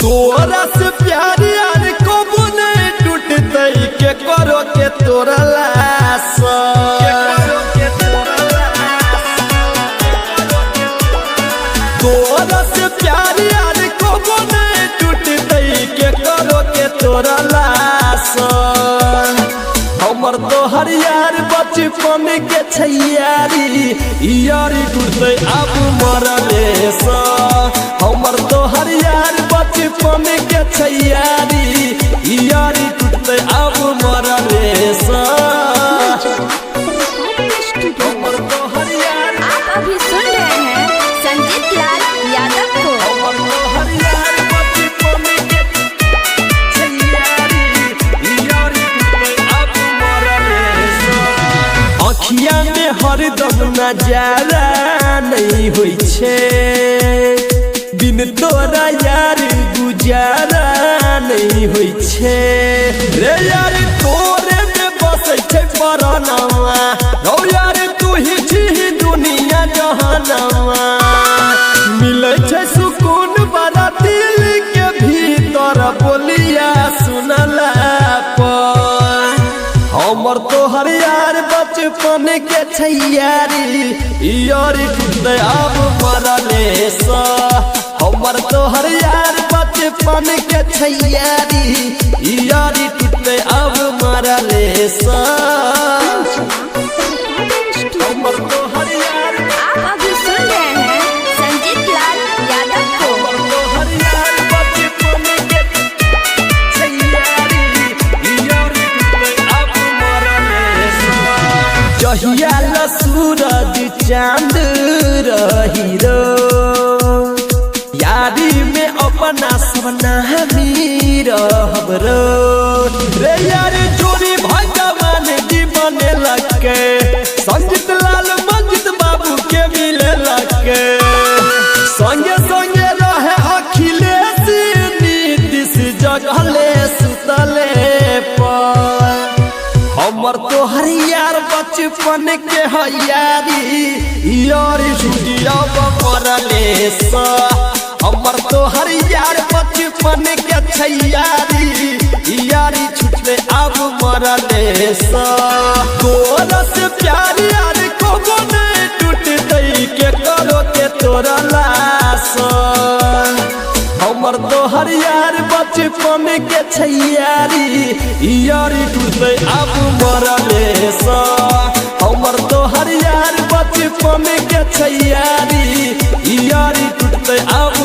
तोरा से प्यार यार कबू नहीं टूटते के करो के तोरा लाश तोरा से प्यार यार कबू नहीं टूटते के करो के तोरा लाश हमर तोहर यार बचपन के छैयारी यारी टूटते अब मरले सा हमर तोहर यार बचपन के छैयारी यारी टूटते अब मरले सा हमर तोहर यार आप अभी सुन रहे हैं संजीत लाल यादव को। हमर तोहर यार बचपन के छैयारी यारी टूटते अब मरले सा अखिया में हरदम नजारा नहीं होई छे बिन तोरा यार गुजारा नहीं होई छे रे यार तोरे में बसे छे परनावा रो यार तू ही छी दुनिया जहानवा मिले छे सुकून बड़ा दिल के भीतर बोलिया सुनला पर हमर तोहर यार बचपन के छैयारी यारी टूटते अब मरले सा हमर तोहर यार बचपन के छैयारी यारी टूटते अब मरले सा हमर तोहर यार आप अभी सुन रहे हैं संजीत लाल यादव को। हमर तोहर यार बचपन के छैयारी यारी टूटते अब मरले सा जहिया ल सूरज चांद रही रो यारी में अपना सपना हमी रहबरो रे यार जोड़ी भगवान जी बने लगे संजीत लाल मंजित बाबू के मिले लगे संगे संगे रहे अखिलेश नीतीश जगले सुतले पर हमर तोहर यार बचपन के हयारी यारी छुटिया मरले सा हमर तोहर यार बचपन के छैयारी यारी छुटले अब मरले सा तोरा से प्यार यार कबो नहीं टूटते के करो के तोरा लाश हमर तोहर यार बचपन के छैयारी यारी टूटते अब मरले सा हमर तोहर यार बचपन के छैयारी यारी टूटते अब